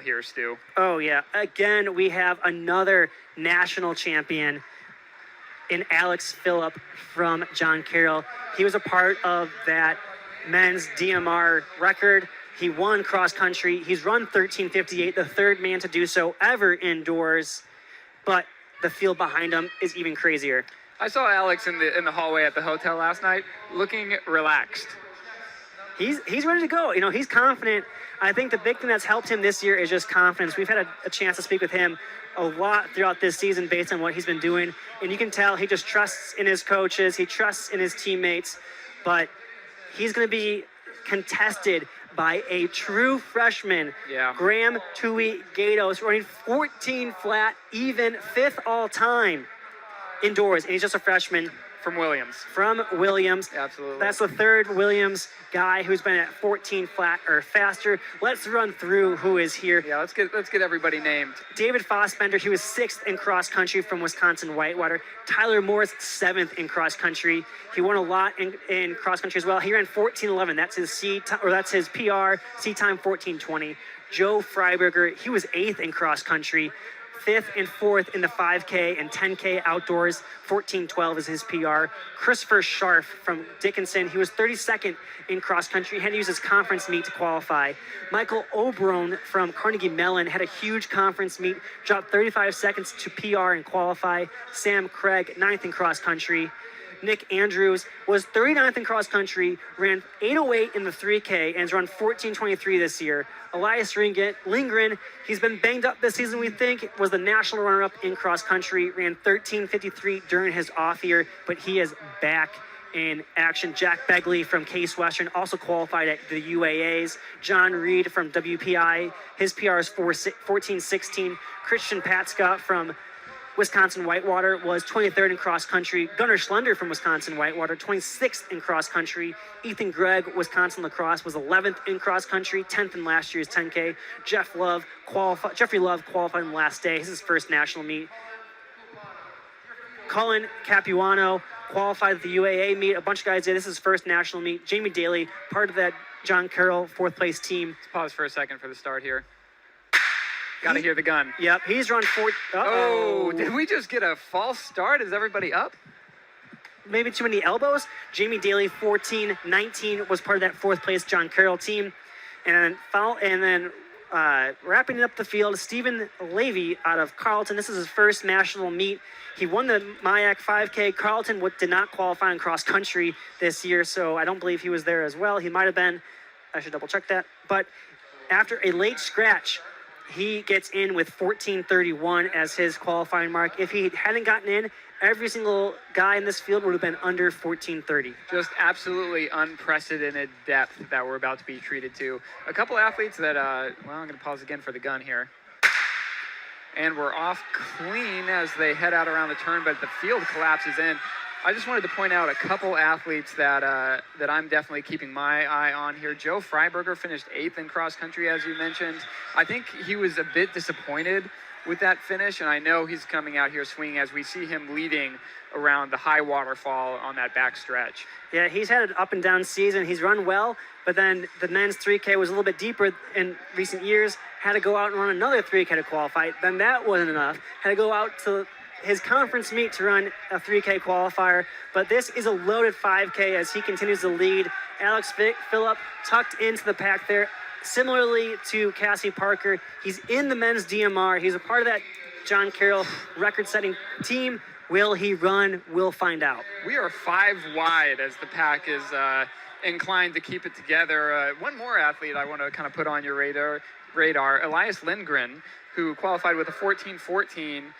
here, Stu. Oh, yeah. Again, we have another national champion in Alex Phillip from John Carroll. He was a part of that men's DMR record. He won cross country. He's run 13:58, the third man to do so ever indoors. But the field behind him is even crazier. I saw Alex in the hallway at the hotel last night, looking relaxed. He's ready to go. You know, he's confident. I think the big thing that's helped him this year is just confidence. We've had a chance to speak with him a lot throughout this season based on what he's been doing. And you can tell he just trusts in his coaches. He trusts in his teammates. But he's going to be contested by a true freshman, Graham Tui Gatos, running 14 flat, even fifth all time indoors. And he's just a freshman. From Williams. Absolutely. That's the third Williams guy who's been at 14 flat or faster. Let's run through who is here. Yeah, let's get everybody named. David Fossbender, he was 6th in cross country from Wisconsin Whitewater. Tyler Morris, 7th in cross country. He won a lot in cross country as well. He ran 14:11. That's his PR. C time 14:20. Joe Freiberger, he was 8th in cross country. 5th and 4th in the 5K and 10K outdoors. 14:12 is his PR. Christopher Scharf from Dickinson. He was 32nd in cross country. He had to use his conference meet to qualify. Michael Obrone from Carnegie Mellon had a huge conference meet. Dropped 35 seconds to PR and qualify. Sam Craig, 9th in cross country. Nick Andrews was 39th in cross country, ran 8:08 in the 3K, and has run 14:23 this year. Elias Lindgren, he's been banged up this season, we think, was the national runner-up in cross country, ran 13:53 during his off year, but he is back in action. Jack Begley from Case Western also qualified at the UAAs. John Reed from WPI, his PR is 14:16. Christian Patska from Wisconsin Whitewater was 23rd in cross country. Gunnar Schlender from Wisconsin Whitewater, 26th in cross country. Ethan Gregg, Wisconsin Lacrosse, was 11th in cross country, 10th in last year's 10K. Jeffrey Love qualified on the last day. This is his first national meet. Colin Capuano qualified at the UAA meet. A bunch of guys did. This is his first national meet. Jamie Daly, part of that John Carroll 4th place team. Let's pause for a second for the start here. Got to hear the gun. Yep, he's run 4. Oh, did we just get a false start? Is everybody up? Maybe too many elbows. Jamie Daly, 14:19, was part of that 4th place John Carroll team. And then wrapping up the field, Stephen Levy out of Carleton. This is his first national meet. He won the MIAC 5K. Carleton did not qualify in cross country this year, so I don't believe he was there as well. He might have been. I should double check that. But after a late scratch, he gets in with 14:31 as his qualifying mark. If he hadn't gotten in, every single guy in this field would have been under 14:30. Just absolutely unprecedented depth that we're about to be treated to. A couple athletes that, I'm going to pause again for the gun here. And we're off clean as they head out around the turn, but the field collapses in. I just wanted to point out a couple athletes that I'm definitely keeping my eye on here. Joe Freiberger finished 8th in cross country, as you mentioned. I think he was a bit disappointed with that finish, and I know he's coming out here swinging as we see him leading around the high waterfall on that back stretch. Yeah, he's had an up and down season. He's run well, but then the men's 3K was a little bit deeper in recent years. Had to go out and run another 3K to qualify. Then that wasn't enough. Had to go out to his conference meet to run a 3K qualifier, but this is a loaded 5K as he continues to lead. Alex Phillip tucked into the pack there. Similarly to Cassie Parker, he's in the men's DMR. He's a part of that John Carroll record-setting team. Will he run? We'll find out. We are 5 wide as the pack is inclined to keep it together. One more athlete I want to kind of put on your radar, Elias Lindgren, who qualified with a 14:14.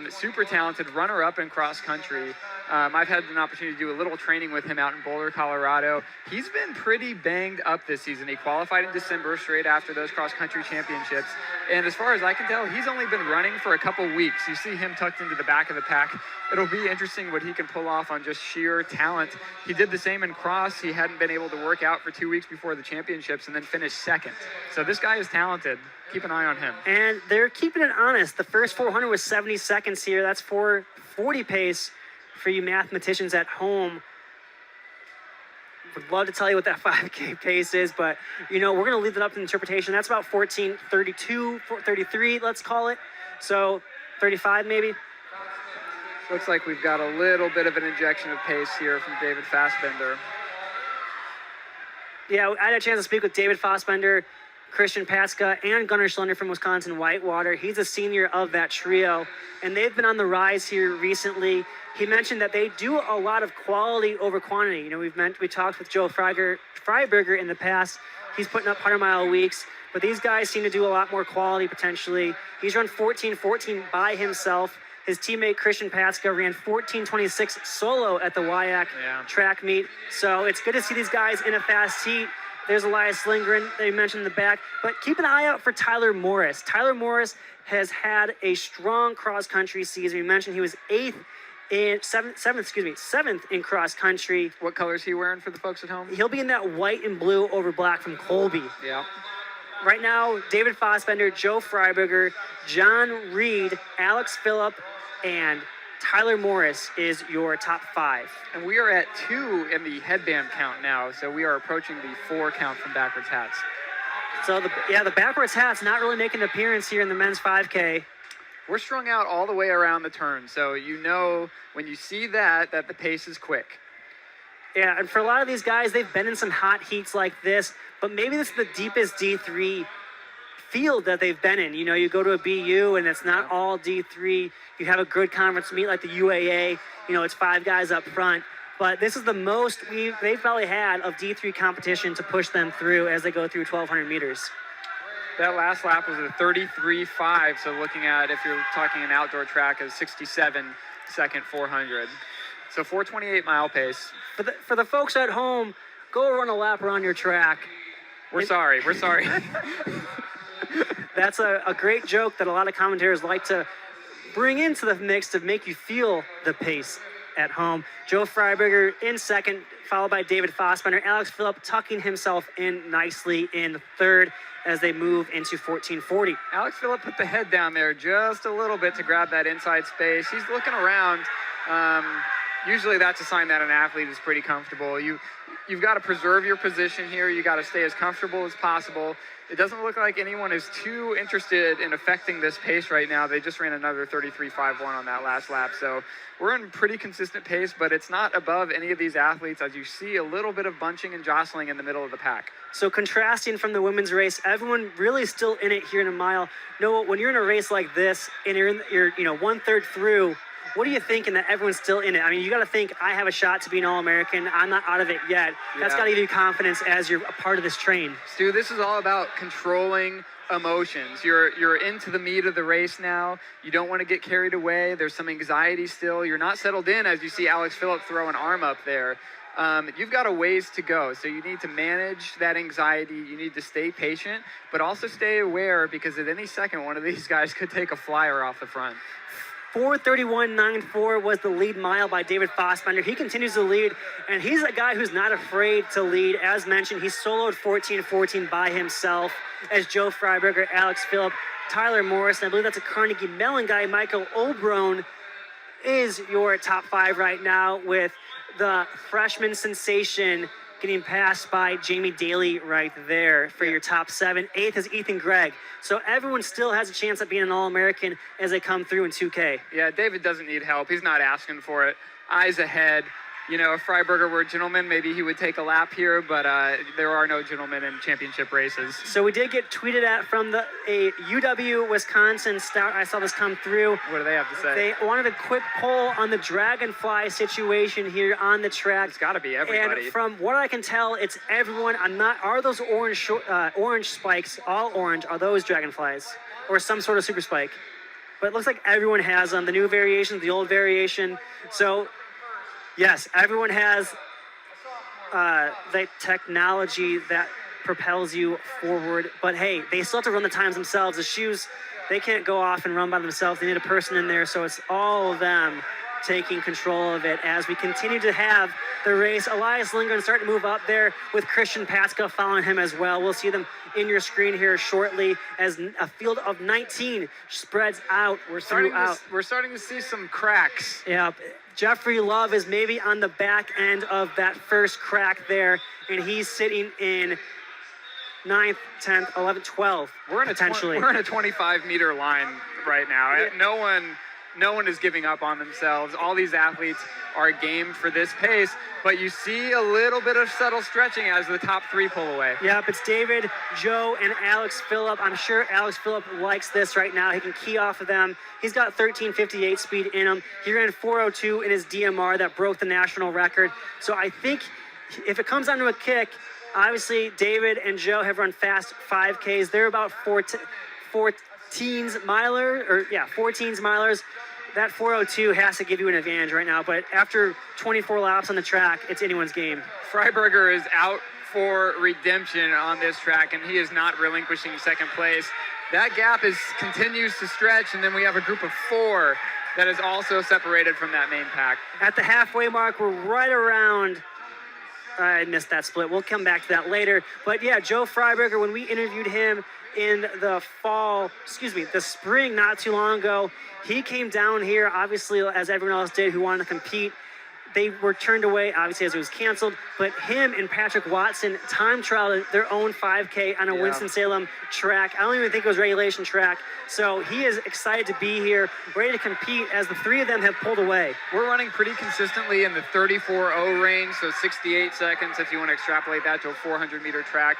Super talented runner-up in cross country. I've had an opportunity to do a little training with him out in Boulder, Colorado. He's been pretty banged up this season. He qualified in December straight after those cross-country championships. And as far as I can tell, he's only been running for a couple weeks. You see him tucked into the back of the pack. It'll be interesting what he can pull off on just sheer talent. He did the same in cross. He hadn't been able to work out for 2 weeks before the championships and then finished 2nd. So this guy is talented. Keep an eye on him. And they're keeping it honest. The first 400 was 70 seconds here. That's 4:40 pace for you mathematicians at home. would love to tell you what that 5K pace is, but, we're going to leave it up to interpretation. That's about 14:32, 33, let's call it. So 35 maybe. Looks like we've got a little bit of an injection of pace here from David Fassbender. Yeah, I had a chance to speak with David Fassbender, Christian Patska, and Gunnar Schlender from Wisconsin Whitewater. He's a senior of that trio, and they've been on the rise here recently. He mentioned that they do a lot of quality over quantity. We talked with Joe Freiberger in the past. He's putting up 100-mile weeks, but these guys seem to do a lot more quality potentially. He's run 14:14 by himself. His teammate Christian Patska ran 14:26 solo at the WIAC track meet. So it's good to see these guys in a fast heat. There's Elias Lindgren that you mentioned in the back, but keep an eye out for Tyler Morris. Tyler Morris has had a strong cross-country season. We mentioned he was seventh in cross-country. What color is he wearing for the folks at home? He'll be in that white and blue over black from Colby. Yeah. Right now, David Fassbender, Joe Freiberger, John Reed, Alex Phillip, and Tyler Morris is your top 5. And we are at 2 in the headband count now, so we are approaching the 4 count from backwards hats. So the backwards hats not really making an appearance here in the men's 5K. We're strung out all the way around the turn, so when you see that the pace is quick. Yeah, and for a lot of these guys, they've been in some hot heats like this, but maybe this is the deepest D3 field that they've been in. You go to a BU and it's not all D3. You have a good conference meet like the UAA. It's 5 guys up front. But this is the most they've probably had of D3 competition to push them through as they go through 1,200 meters. That last lap was a 33.5, so looking at, if you're talking an outdoor track, is 67 second 400. So 4:28 mile pace. For the folks at home, go run a lap around your track. We're sorry. That's a great joke that a lot of commentators like to bring into the mix to make you feel the pace at home. Joe Freiberger in second, followed by David Fassbender. Alex Phillip tucking himself in nicely in third as they move into 14:40. Alex Phillip put the head down there just a little bit to grab that inside space. He's looking around. Usually that's a sign that an athlete is pretty comfortable. You've got to preserve your position here. You got to stay as comfortable as possible. It doesn't look like anyone is too interested in affecting this pace right now. They just ran another 33.51 on that last lap. So we're in pretty consistent pace, but it's not above any of these athletes, as you see a little bit of bunching and jostling in the middle of the pack. So contrasting from the women's race, everyone really still in it here in a mile. Noah, when you're in a race like this and you're 1/3 through, what are you thinking that everyone's still in it? I mean, you got to think, I have a shot to be an All-American. I'm not out of it yet. That's got to give you confidence as you're a part of this train. Stu, this is all about controlling emotions. You're into the meat of the race now. You don't want to get carried away. There's some anxiety still. You're not settled in, as you see Alex Phillip throw an arm up there. You've got a ways to go, so you need to manage that anxiety. You need to stay patient, but also stay aware, because at any second, one of these guys could take a flyer off the front. 4:31.94 was the lead mile by David Fassbender. He continues to lead, and he's a guy who's not afraid to lead. As mentioned, he soloed 14:14 by himself as Joe Freiberger, Alex Phillip, Tyler Morris, and I believe that's a Carnegie Mellon guy, Michael Obrone, is your top 5 right now, with the freshman sensation getting passed by Jamie Daly right there for your top 7. 8th is Ethan Gregg. So everyone still has a chance at being an All-American as they come through in 2K. Yeah, David doesn't need help. He's not asking for it. Eyes ahead. If Freiberger were a gentleman, maybe he would take a lap here, but there are no gentlemen in championship races. So we did get tweeted at from a UW Wisconsin stout. I saw this come through. What do they have to say? They wanted a quick poll on the dragonfly situation here on the track. It's got to be everybody. And from what I can tell, it's everyone. Are those orange spikes all orange? Are those dragonflies or some sort of super spike? But it looks like everyone has them. The new variation, the old variation. So yes, everyone has the technology that propels you forward. But hey, they still have to run the times themselves. The shoes, they can't go off and run by themselves. They need a person in there, so it's all of them taking control of it as we continue to have the race. Elias Lindgren starting to move up there with Christian Patska following him as well. We'll see them in your screen here shortly as a field of 19 spreads out. We're starting to see some cracks. Yeah, Jeffrey Love is maybe on the back end of that first crack there, and he's sitting in 9th, 10th, 11th, 12th. We're in a 25-meter line right now. Yeah. No one is giving up on themselves. All these athletes are game for this pace, but you see a little bit of subtle stretching as the top three pull away. Yep, it's David, Joe, and Alex Phillip. I'm sure Alex Phillip likes this right now. He can key off of them. He's got 13:58 speed in him. He ran 4:02 in his DMR that broke the national record. So I think if it comes down to a kick, obviously David and Joe have run fast 5Ks. They're about 14s milers. That 4:02 has to give you an advantage right now, but after 24 laps on the track, it's anyone's game. Freiberger is out for redemption on this track, and he is not relinquishing second place. That gap continues to stretch, and then we have a group of 4 that is also separated from that main pack. At the halfway mark, we're right around. I missed that split. We'll come back to that later. But yeah, Joe Freiberger, when we interviewed him in the spring not too long ago, he came down here, obviously, as everyone else did who wanted to compete. They were turned away, obviously, as it was canceled. But him and Patrick Watson time trialed their own 5K on a Winston-Salem track. I don't even think it was regulation track. So he is excited to be here, ready to compete, as the 3 of them have pulled away. We're running pretty consistently in the 34.0 range, so 68 seconds if you want to extrapolate that to a 400-meter track.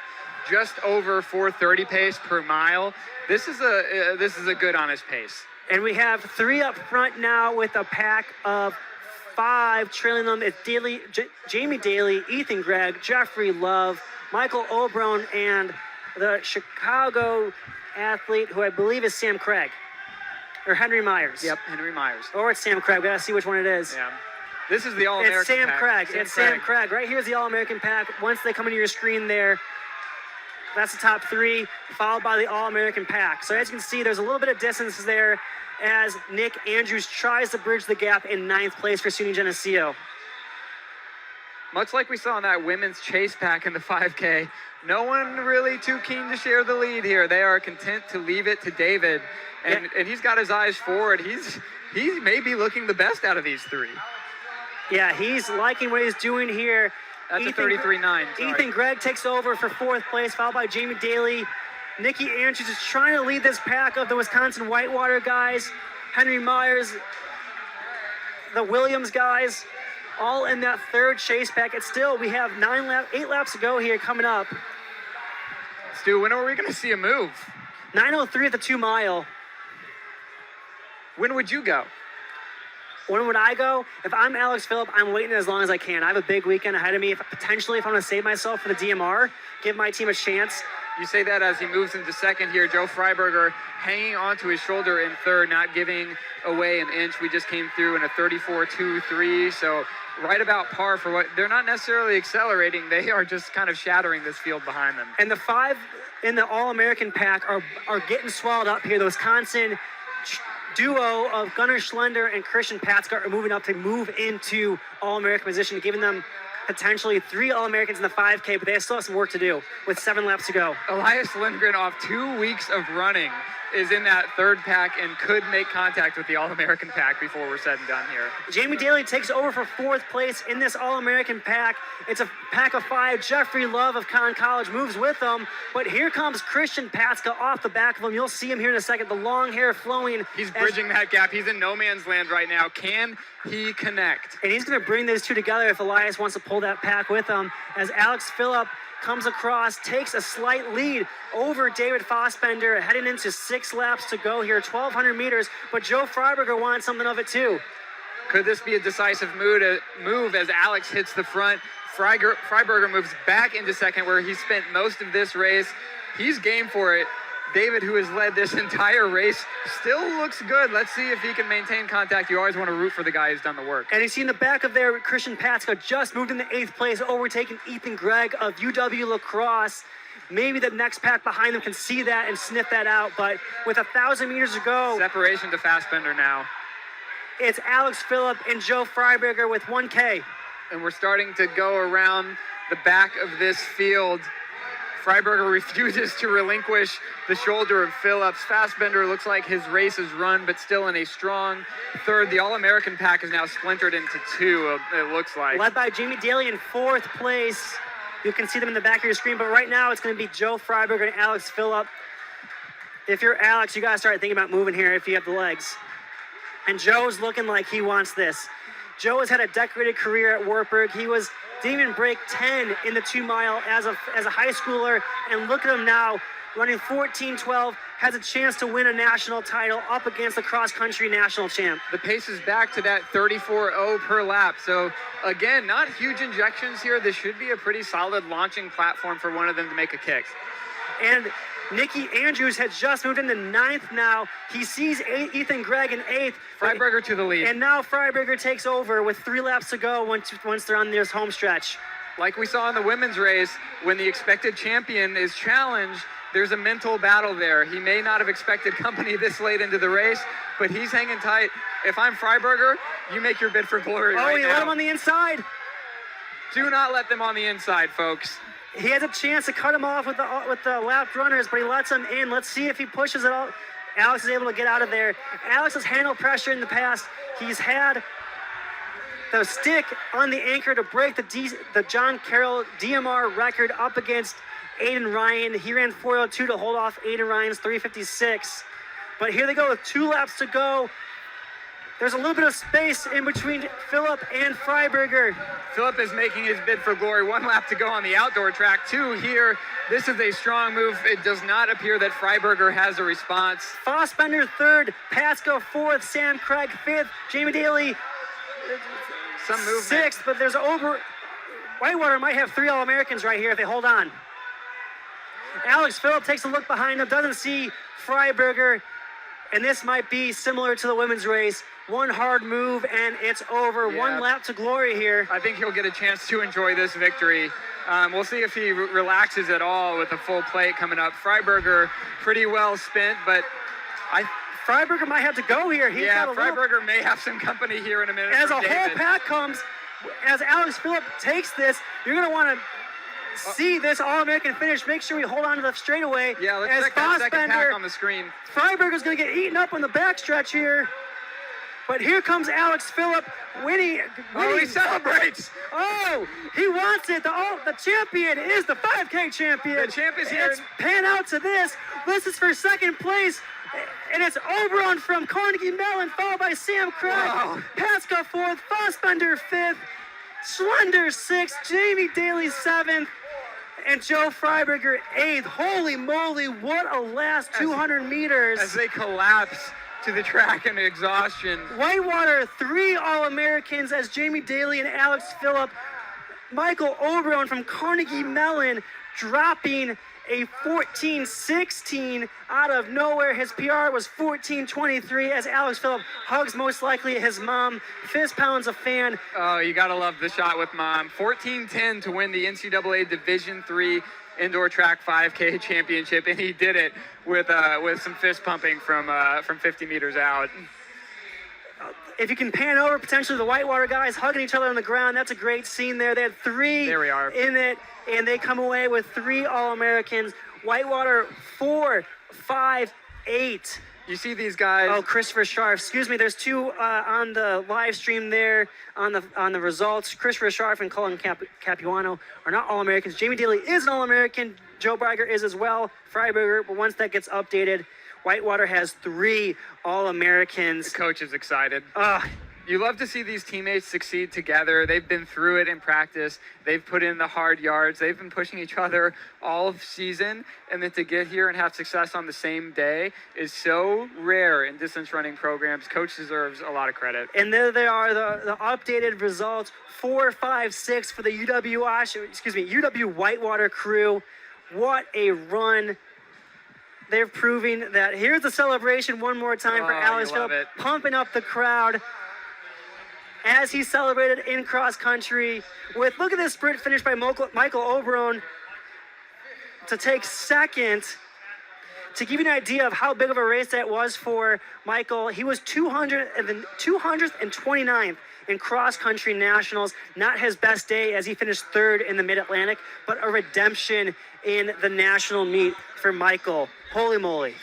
Just over 4:30 pace per mile. This is a good, honest pace. And we have 3 up front now with a pack of 5 trailing them. It's Jamie Daly, Ethan Gregg, Jeffrey Love, Michael Obrone, and the Chicago athlete who I believe is Sam Craig. Or Henry Myers. Yep, Henry Myers. Or it's Sam Craig. We gotta see which one it is. Yeah. This is the All-American It's Sam pack. Craig. Sam Craig. Right here's the All-American pack. Once they come into your screen there, that's the top 3, followed by the All-American pack. So as you can see, there's a little bit of distance there as Nick Andrews tries to bridge the gap in 9th place for SUNY Geneseo. Much like we saw in that women's chase pack in the 5K, no one really too keen to share the lead here. They are content to leave it to David, and he's got his eyes forward. He may be looking the best out of these 3. Yeah, he's liking what he's doing here. That's a 33.9. Ethan Gregg takes over for 4th place, followed by Jamie Daly. Nikki Andrews is trying to lead this pack of the Wisconsin Whitewater guys. Henry Myers, the Williams guys, all in that 3rd chase pack. It's still, we have 8 laps to go here coming up. Stu, when are we going to see a move? 9:03 at the 2 mile. When would you go? When would I go? If I'm Alex Phillip, I'm waiting as long as I can. I have a big weekend ahead of me. If I'm going to save myself for the DMR, give my team a chance. You say that as he moves into 2nd here. Joe Freiberger hanging onto his shoulder in 3rd, not giving away an inch. We just came through in a 34.23, so right about par for what they're not necessarily accelerating. They are just kind of shattering this field behind them. And the 5 in the All-American pack are getting swallowed up here. The Wisconsin duo of Gunnar Schlender and Christian Patska are moving up to move into All-American position, giving them potentially 3 All-Americans in the 5K, but they still have some work to do with 7 laps to go. Elias Lindgren, off 2 weeks of running, is in that 3rd pack and could make contact with the All-American pack before we're said and done here. Jamie Daly takes over for 4th place in this All-American pack. It's a pack of 5. Jeffrey Love of Conn College moves with them, but here comes Christian Patska off the back of him. You'll see him here in a second, the long hair flowing. He's bridging that gap. He's in no man's land right now. Can he connect? And he's going to bring those 2 together if Elias wants to pull that pack with him, as Alex Phillip comes across, takes a slight lead over David Fossbender, heading into 6 laps to go here, 1,200 meters, but Joe Freiberger wants something of it too. Could this be a decisive move as Alex hits the front? Freiberger moves back into 2nd, where he spent most of this race. He's game for it. David, who has led this entire race, still looks good. Let's see if he can maintain contact. You always want to root for the guy who's done the work. And you see in the back of there, Christian Patska just moved into 8th place, overtaking Ethan Gregg of UW La Crosse. Maybe the next pack behind them can see that and sniff that out, but with 1,000 meters to go. Separation to Fassbender now. It's Alex Phillip and Joe Freiberger with 1K. And we're starting to go around the back of this field. Freiberger refuses to relinquish the shoulder of Phillips. Fassbender looks like his race is run, but still in a strong third. The All-American pack is now splintered into two, it looks like. Led by Jamie Daly in 4th place. You can see them in the back of your screen, but right now it's going to be Joe Freiberger and Alex Phillip. If you're Alex, you got to start thinking about moving here if you have the legs. And Joe's looking like he wants this. Joe has had a decorated career at Wartburg. He didn't even break 10 in the 2 mile as a high schooler. And look at him now, running 14:12, has a chance to win a national title up against the cross-country national champ. The pace is back to that 34.0 per lap. So again, not huge injections here. This should be a pretty solid launching platform for one of them to make a kick. And Nikki Andrews has just moved into 9th now. He sees Ethan Gregg in 8th. Freiberger to the lead. And now Freiberger takes over with 3 laps to go once they're on this home stretch. Like we saw in the women's race, when the expected champion is challenged, there's a mental battle there. He may not have expected company this late into the race, but he's hanging tight. If I'm Freiberger, you make your bid for glory right now. Oh, he let him on the inside. Do not let them on the inside, folks. He has a chance to cut him off with the lap runners, but he lets them in. Let's see if he pushes it out. Alex is able to get out of there. Alex has handled pressure in the past. He's had the stick on the anchor to break the John Carroll DMR record up against Aiden Ryan. He ran 4:02 to hold off Aiden Ryan's 3:56. But here they go with 2 laps to go. There's a little bit of space in between Phillip and Freiberger. Phillip is making his bid for glory. 1 lap to go on the outdoor track. 2 here. This is a strong move. It does not appear that Freiberger has a response. Fassbender 3rd, Pasco 4th, Sam Craig 5th, Jamie Daly Some movement. 6th, but there's Whitewater might have 3 All-Americans right here if they hold on. Alex Phillip takes a look behind him, doesn't see Freiberger, and this might be similar to the women's race. 1 hard move and it's over. Yeah. 1 lap to glory here. I think he'll get a chance to enjoy this victory. We'll see if he relaxes at all with a full plate coming up. Freiberger pretty well spent, but Freiberger might have to go here. Freiberger may have some company here in a minute. As a from whole David. pack comes, as Alex Phillip takes this, you're going to want to see this All-American finish. Make sure we hold on to the straightaway. Yeah, let's as check that second Fassbender, pack on the screen. Freiberger's going to get eaten up on the backstretch here. But here comes Alex Phillip winning. Oh, he celebrates. Oh, he wants it. The champion is the 5K champion. The champ is here. It's pan out to this. This is for 2nd place. And it's Oberon from Carnegie Mellon, followed by Sam Craig. Wow. Pasco 4th, Fassbender 5th, Slender 6th, Jamie Daly 7th, and Joe Freiberger 8th. Holy moly, what a last 200 meters. As they collapse to the track in exhaustion. Whitewater, 3 All-Americans as Jamie Daly and Alex Phillip. Michael Oberon from Carnegie Mellon dropping a 14:16 out of nowhere. His PR was 14:23 as Alex Phillip hugs most likely his mom, fist pounds a fan. Oh, you gotta love the shot with mom. 14:10 to win the NCAA Division III indoor track 5K championship, and he did it with some fist pumping from 50 meters out. If you can pan over, potentially the Whitewater guys hugging each other on the ground. That's a great scene there. They had 3 There we are. in it, and they come away with 3 All-Americans. Whitewater 4, 5, 8. You see these guys. Oh, Christopher Scharf. Excuse me. There's 2 on the live stream there on the results. Christopher Scharf and Colin Capuano are not All-Americans. Jamie Daly is an All-American. Joe Freiberger is as well. Freiberger, but once that gets updated, Whitewater has 3 All-Americans. The coach is excited. You love to see these teammates succeed together. They've been through it in practice. They've put in the hard yards. They've been pushing each other all season. And then to get here and have success on the same day is so rare in distance running programs. Coach deserves a lot of credit. And there they are, the updated results. 4, 5, 6 for the UW Whitewater crew. What a run. They're proving that. Here's the celebration one more time for Alex you love Phillip, it. pumping up the crowd as he celebrated in cross country with, look at this sprint finish by Michael Oberon to take 2nd. To give you an idea of how big of a race that was for Michael, he was 229th in cross-country nationals. Not his best day as he finished third in the Mid-Atlantic, but a redemption in the national meet for Michael. Holy moly.